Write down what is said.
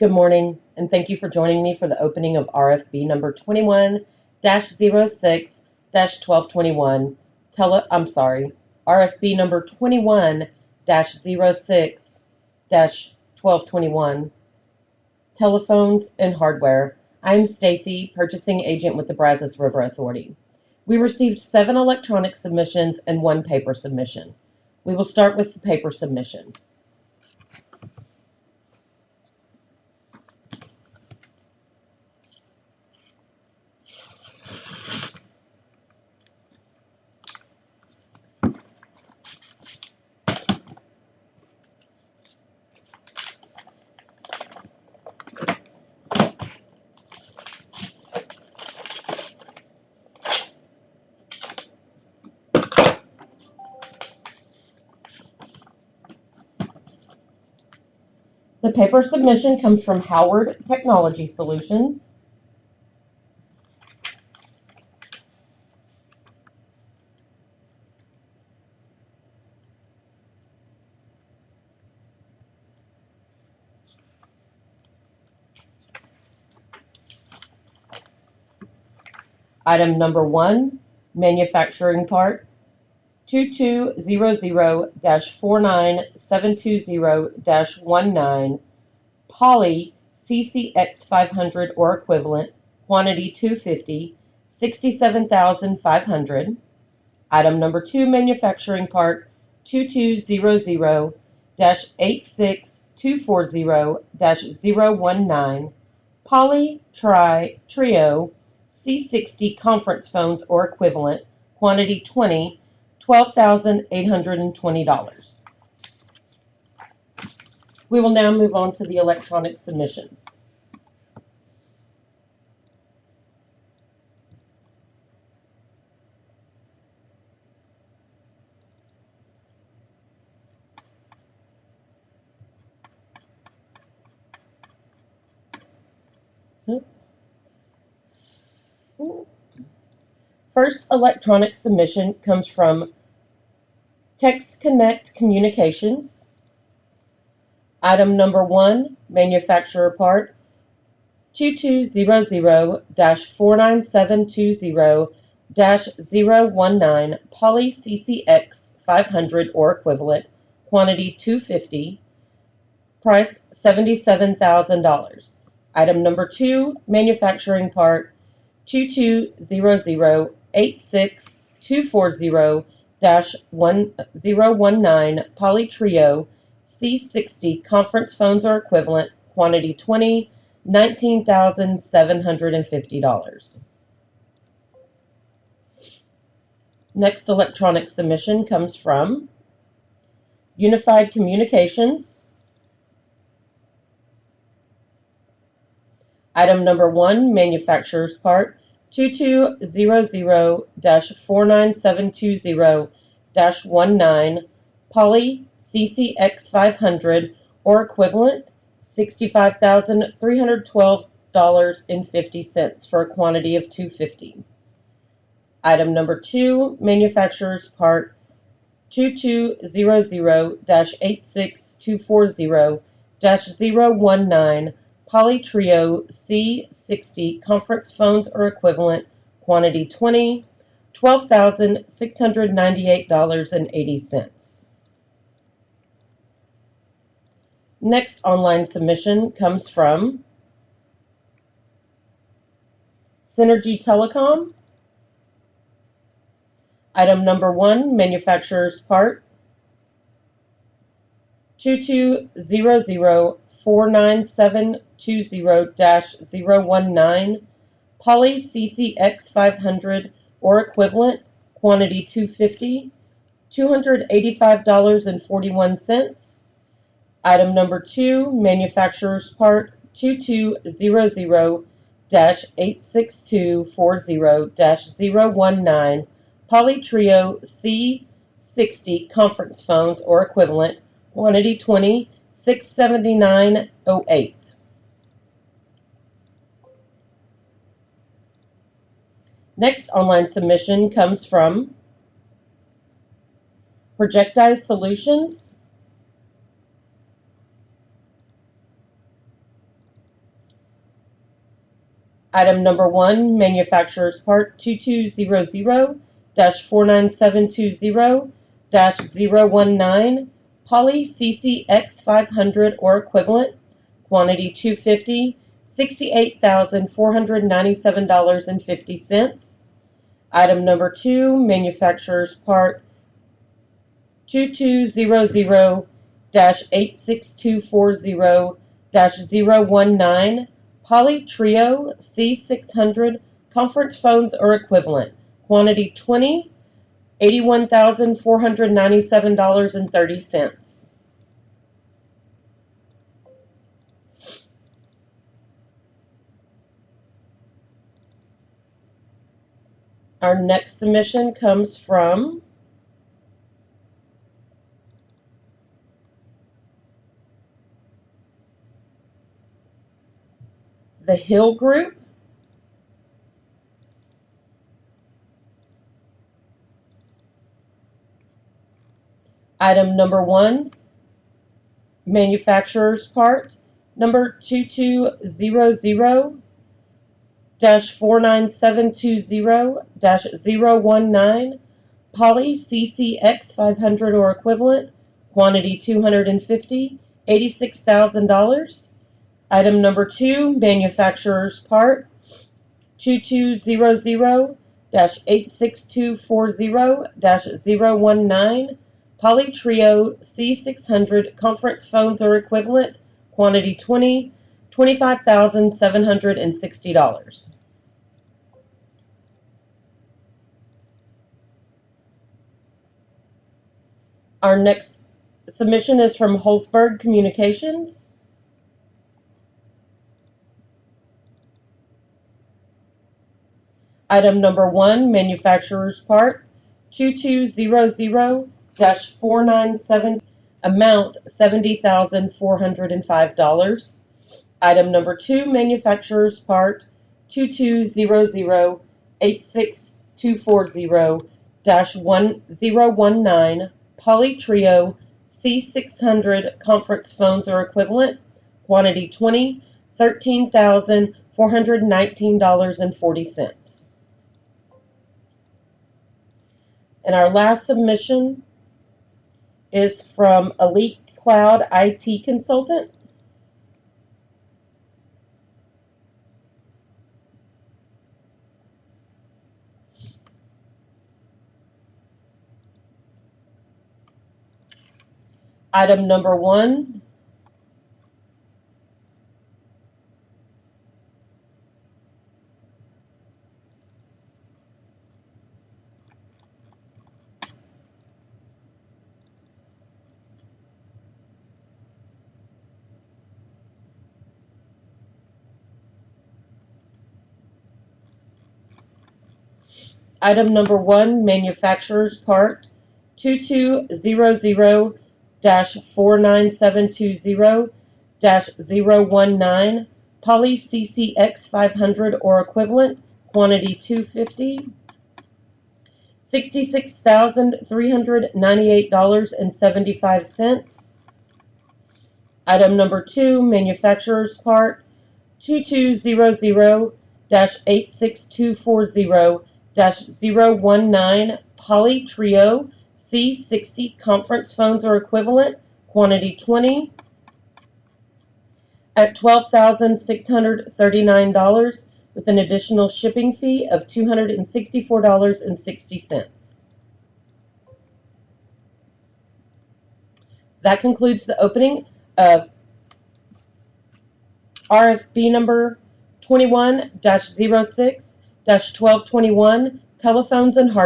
Good morning, and thank you for joining me for the opening of RFB number 21-06-1221. RFB number 21-06-1221. Telephones and hardware. I'm Stacy, purchasing agent with the Brazos River Authority. We received 7 electronic submissions and 1 paper submission. We will start with the paper submission. The paper submission comes from Howard Technology Solutions. Item number 1, manufacturing part 2200-49720-19, poly CCX 500 or equivalent, quantity 250, 67,500. Item number 2, manufacturing part 2200-86240-019, poly trio C60 conference phones or equivalent, quantity 20, $12,820. We will now move on to the electronic submissions. First electronic submission comes from Text Connect Communications. Item number 1, manufacturer part 2200-49720-019, poly CCX 500 or equivalent, quantity 250, price $77,000. Item number 2, manufacturing part 2200-86240-1019, poly trio C60 conference phones or equivalent, quantity 20, $19,750. Next electronic submission comes from Unified Communications. Item number 1, manufacturer's part 2200-49720-19, poly CCX 500 or equivalent, $65,312.50 for a quantity of 250. Item number 2, manufacturer's part 2200-86240-019, poly trio C60 conference phones or equivalent, quantity 20, $12,698.80. Next online submission comes from Synergy Telecom. Item number 1, manufacturer's part 2200-49720-019, poly CCX 500 or equivalent, quantity 250, $285.41. Item number 2, manufacturer's part 2200-86240-019, poly trio C60 conference phones or equivalent, quantity 20, $679.08. Next online submission comes from Projectize Solutions. Item number 1, Manufacturer's Part 2200-49720-019, Poly CCX500 or equivalent, quantity 250, $68,497.50. Item number 2, Manufacturer's Part 2200-86240-019, Poly Trio C600 conference phones or equivalent, quantity 20, $81,497.30. Our next submission comes from the Hill Group. Item number 1, Manufacturer's Part number 2200-49720-019, Poly CCX500 or equivalent, quantity 250, $86,000. Item number 2, Manufacturer's Part 2200-86240-019, Poly Trio C600 conference phones or equivalent, quantity 20, $25,760. Our next submission is from Holzberg Communications. Item number 1, Manufacturer's Part 2200-497, amount $70,405. Item number 2, Manufacturer's Part 2200-86240-1019, Poly Trio C600 conference phones or equivalent, quantity 20, $13,419.40. And our last submission is from Elite Cloud IT Consultant. Item number 1, Manufacturer's Part 2200-49720-019, Poly CCX500 or equivalent, quantity 250, $66,398.75. Item number 2, Manufacturer's Part 2200-86240-019, Poly Trio C60 conference phones or equivalent, quantity 20, at $12,639 with an additional shipping fee of $264.60. That concludes the opening of RFB number 21-06-1221, telephones and hardware.